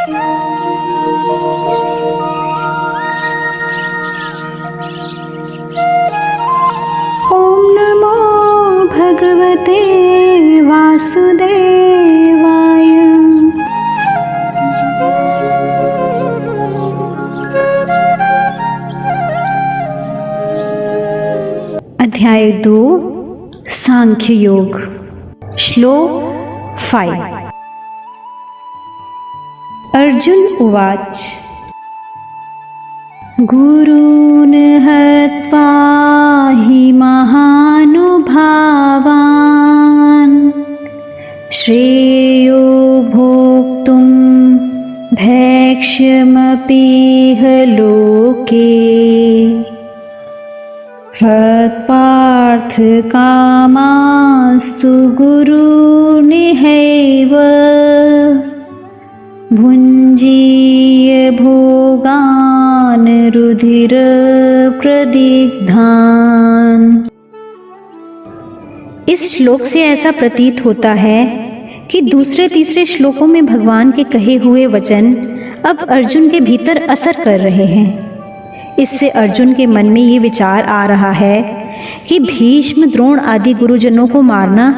ओम नमो भगवते वासुदेवाय। अध्याय 2 सांख्य योग। श्लोक 5। अर्जुन उवाच गुरून् हत्वा हि महानुभावान् श्रेयो भोक्तुं भैक्ष्यमपीह लोके हत्वार्थ कामास्तु गुरूनिहैव भुञ्जीय भोगान् रुधिरप्रदिग्धान्। इस श्लोक से ऐसा प्रतीत होता है कि दूसरे तीसरे श्लोकों में भगवान के कहे हुए वचन अब अर्जुन के भीतर असर कर रहे हैं। इससे अर्जुन के मन में ये विचार आ रहा है कि भीष्म, द्रोण आदि गुरुजनों को मारना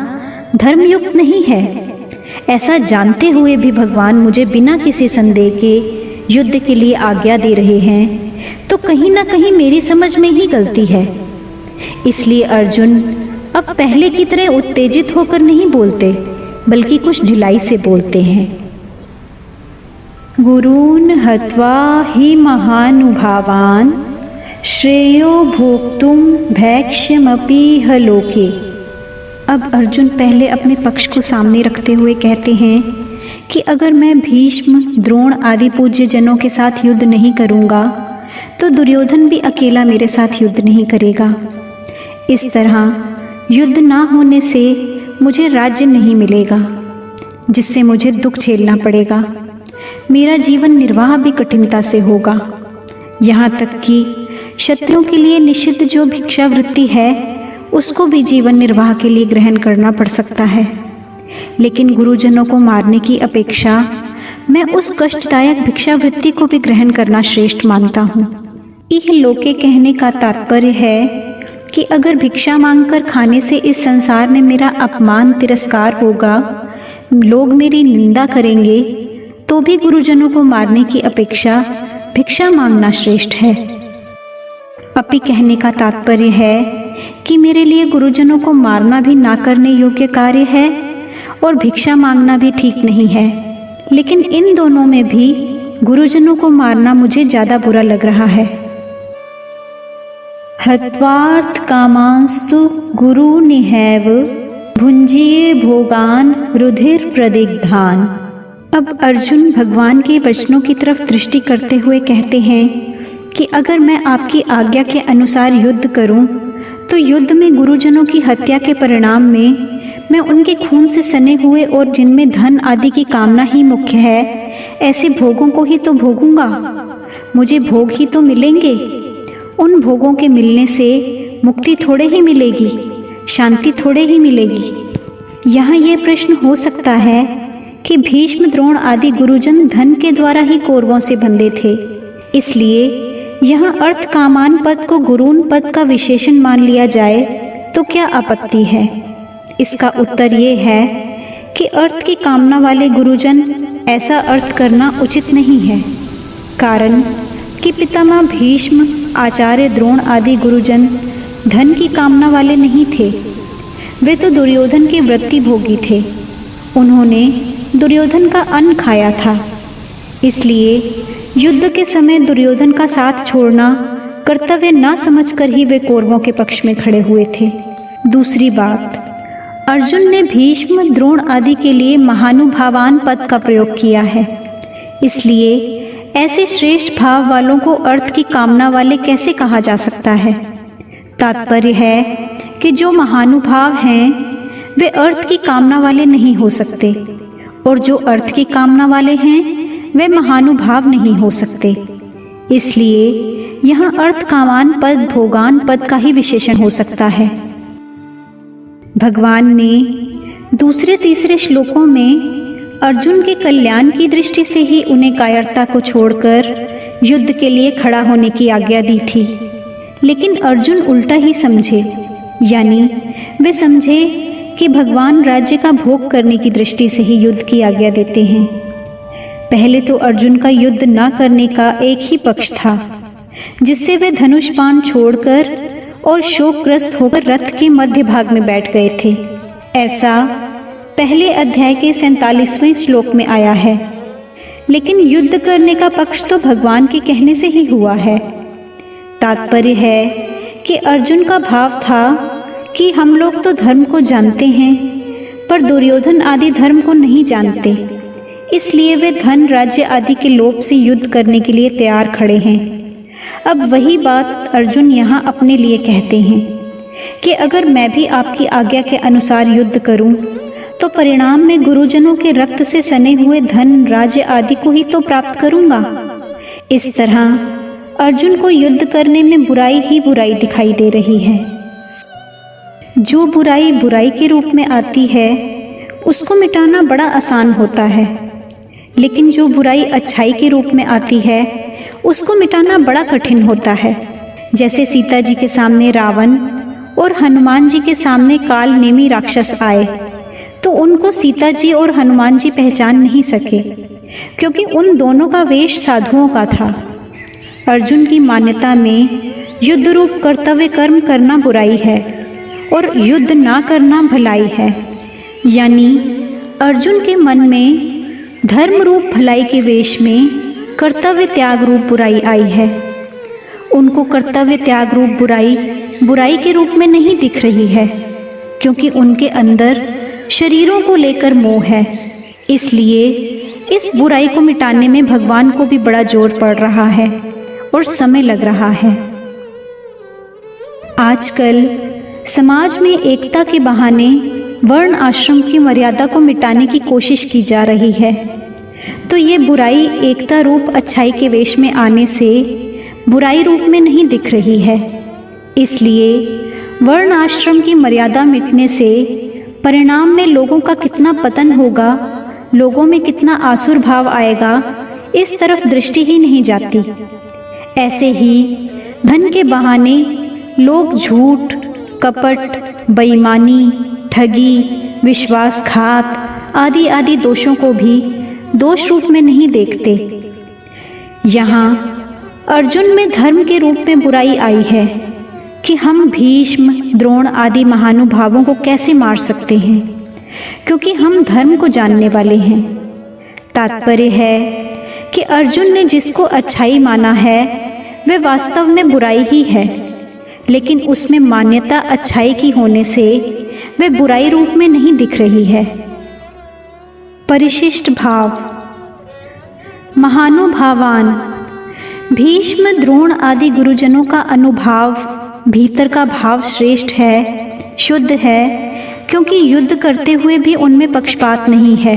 धर्मयुक्त नहीं है। ऐसा जानते हुए भी भगवान मुझे बिना किसी संदेह के युद्ध के लिए आज्ञा दे रहे हैं, तो कहीं ना कहीं मेरी समझ में ही गलती है। इसलिए अर्जुन अब पहले की तरह उत्तेजित होकर नहीं बोलते, बल्कि कुछ ढिलाई से बोलते हैं। गुरून् हत्वा हि महानुभावान् श्रेयो भोक्तुं भैक्ष्यमपीह लोके। अब अर्जुन पहले अपने पक्ष को सामने रखते हुए कहते हैं कि अगर मैं भीष्म, द्रोण आदि पूज्य जनों के साथ युद्ध नहीं करूंगा तो दुर्योधन भी अकेला मेरे साथ युद्ध नहीं करेगा। इस तरह युद्ध ना होने से मुझे राज्य नहीं मिलेगा, जिससे मुझे दुख झेलना पड़ेगा। मेरा जीवन निर्वाह भी कठिनता से होगा। यहाँ तक कि क्षत्रियों के लिए निषिद्ध जो भिक्षावृत्ति है उसको भी जीवन निर्वाह के लिए ग्रहण करना पड़ सकता है। लेकिन गुरुजनों को मारने की अपेक्षा मैं उस कष्टदायक भिक्षावृत्ति को भी ग्रहण करना श्रेष्ठ मानता हूँ। यह लोके कहने का तात्पर्य है कि अगर भिक्षा मांगकर खाने से इस संसार में मेरा अपमान तिरस्कार होगा, लोग मेरी निंदा करेंगे, तो भी गुरुजनों को मारने की अपेक्षा भिक्षा मांगना श्रेष्ठ है। अपि कहने का तात्पर्य है कि मेरे लिए गुरुजनों को मारना भी ना करने योग्य कार्य है और भिक्षा मांगना भी ठीक नहीं है। लेकिन इन दोनों में भी गुरुजनों को मारना मुझे ज्यादा बुरा लग रहा है। हत्वार्थ कामांस्तु गुरूनिहैव भुञ्जीय भोगान् रुधिर प्रदिग्धान्। अब अर्जुन भगवान के वचनों की तरफ दृष्टि करते हुए कहते हैं कि अगर मैं आपकी आज्ञा के अनुसार युद्ध करूं, तो युद्ध में गुरुजनों की हत्या के परिणाम में मैं उनके खून से सने हुए और जिनमें धन आदि की कामना ही मुख्य है, ऐसे भोगों को ही तो भोगूंगा। मुझे भोग ही तो मिलेंगे। उन भोगों के मिलने से मुक्ति थोड़े ही मिलेगी, शांति थोड़े ही मिलेगी। यहाँ ये प्रश्न हो सकता है कि भीष्म, द्रोण आदि गुरुजन धन के द्वारा ही कौरवों से बंधे थे, इसलिए यहाँ अर्थ कामान पद को गुरून पद का विशेषण मान लिया जाए तो क्या आपत्ति है? इसका उत्तर ये है कि अर्थ की कामना वाले गुरुजन ऐसा अर्थ करना उचित नहीं है। कारण कि पितामह भीष्म, आचार्य द्रोण आदि गुरुजन धन की कामना वाले नहीं थे। वे तो दुर्योधन के वृत्ति भोगी थे। उन्होंने दुर्योधन का अन्न खाया था। इसलिए युद्ध के समय दुर्योधन का साथ छोड़ना कर्तव्य ना समझकर ही वे कौरवों के पक्ष में खड़े हुए थे। दूसरी बात, अर्जुन ने भीष्म, द्रोण आदि के लिए महानुभावान पद का प्रयोग किया है। इसलिए ऐसे श्रेष्ठ भाव वालों को अर्थ की कामना वाले कैसे कहा जा सकता है? तात्पर्य है कि जो महानुभाव हैं वे अर्थ की कामना वाले नहीं हो सकते, और जो अर्थ की कामना वाले हैं वे महानुभाव नहीं हो सकते। इसलिए यहाँ अर्थ कामान पद, भोगान पद का ही विशेषण हो सकता है। भगवान ने दूसरे तीसरे श्लोकों में अर्जुन के कल्याण की दृष्टि से ही उन्हें कायरता को छोड़कर युद्ध के लिए खड़ा होने की आज्ञा दी थी। लेकिन अर्जुन उल्टा ही समझे, यानी वे समझे कि भगवान राज्य का भोग करने की दृष्टि से ही युद्ध की आज्ञा देते हैं। पहले तो अर्जुन का युद्ध ना करने का एक ही पक्ष था, जिससे वे धनुष बाण छोड़कर और शोकग्रस्त होकर रथ के मध्य भाग में बैठ गए थे। ऐसा पहले अध्याय के 47वें श्लोक में आया है। लेकिन युद्ध करने का पक्ष तो भगवान के कहने से ही हुआ है। तात्पर्य है कि अर्जुन का भाव था कि हम लोग तो धर्म को जानते हैं, पर दुर्योधन आदि धर्म को नहीं जानते, इसलिए वे धन राज्य आदि के लोभ से युद्ध करने के लिए तैयार खड़े हैं। अब वही बात अर्जुन यहाँ अपने लिए कहते हैं कि अगर मैं भी आपकी आज्ञा के अनुसार युद्ध करूं, तो परिणाम में गुरुजनों के रक्त से सने हुए धन राज्य आदि को ही तो प्राप्त करूंगा। इस तरह अर्जुन को युद्ध करने में बुराई ही बुराई दिखाई दे रही है। जो बुराई बुराई के रूप में आती है उसको मिटाना बड़ा आसान होता है, लेकिन जो बुराई अच्छाई के रूप में आती है उसको मिटाना बड़ा कठिन होता है। जैसे सीता जी के सामने रावण और हनुमान जी के सामने काल नेमी राक्षस आए, तो उनको सीता जी और हनुमान जी पहचान नहीं सके, क्योंकि उन दोनों का वेश साधुओं का था। अर्जुन की मान्यता में युद्ध रूप कर्तव्य कर्म करना बुराई है और युद्ध ना करना भलाई है। यानी अर्जुन के मन में धर्म रूप भलाई के वेश में कर्तव्य त्याग रूप बुराई आई है। उनको कर्तव्य त्याग रूप बुराई बुराई के रूप में नहीं दिख रही है, क्योंकि उनके अंदर शरीरों को लेकर मोह है। इसलिए इस बुराई को मिटाने में भगवान को भी बड़ा जोर पड़ रहा है और समय लग रहा है। आजकल समाज में एकता के बहाने वर्ण आश्रम की मर्यादा को मिटाने की कोशिश की जा रही है, तो ये बुराई एकता रूप अच्छाई के वेश में आने से बुराई रूप में नहीं दिख रही है। इसलिए वर्ण आश्रम की मर्यादा मिटने से परिणाम में लोगों का कितना पतन होगा, लोगों में कितना आसुर भाव आएगा, इस तरफ दृष्टि ही नहीं जाती। ऐसे ही धन के बहाने लोग झूठ, कपट, बेईमानी, ठगी, विश्वासघात आदि आदि दोषों को भी दोष रूप में नहीं देखते। यहाँ अर्जुन में धर्म के रूप में बुराई आई है कि हम भीष्म, द्रोण आदि महानुभावों को कैसे मार सकते हैं, क्योंकि हम धर्म को जानने वाले हैं। तात्पर्य है कि अर्जुन ने जिसको अच्छाई माना है वह वास्तव में बुराई ही है, लेकिन उसमें मान्यता अच्छाई की होने से वह बुराई रूप में नहीं दिख रही है। परिशिष्ट भाव। महानुभावान भीष्म, द्रोण आदि गुरुजनों का अनुभाव, भीतर का भाव श्रेष्ठ है, शुद्ध है, क्योंकि युद्ध करते हुए भी उनमें पक्षपात नहीं है।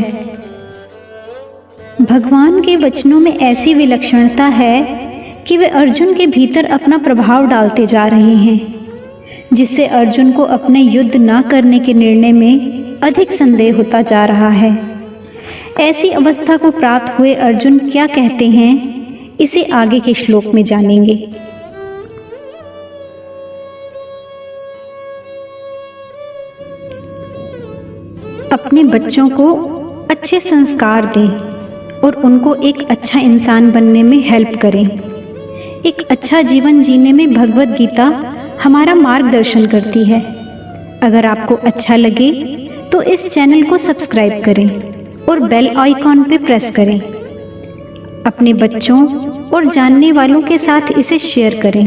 भगवान के वचनों में ऐसी विलक्षणता है कि वे अर्जुन के भीतर अपना प्रभाव डालते जा रहे हैं, जिससे अर्जुन को अपने युद्ध न करने के निर्णय में अधिक संदेह होता जा रहा है। ऐसी अवस्था को प्राप्त हुए अर्जुन क्या कहते हैं, इसे आगे के श्लोक में जानेंगे। अपने बच्चों को अच्छे संस्कार दें और उनको एक अच्छा इंसान बनने में हेल्प करें। एक अच्छा जीवन जीने में भगवद गीता हमारा मार्गदर्शन करती है। अगर आपको अच्छा लगे तो इस चैनल को सब्सक्राइब करें और बेल आइकॉन पे प्रेस करें। अपने बच्चों और जानने वालों के साथ इसे शेयर करें।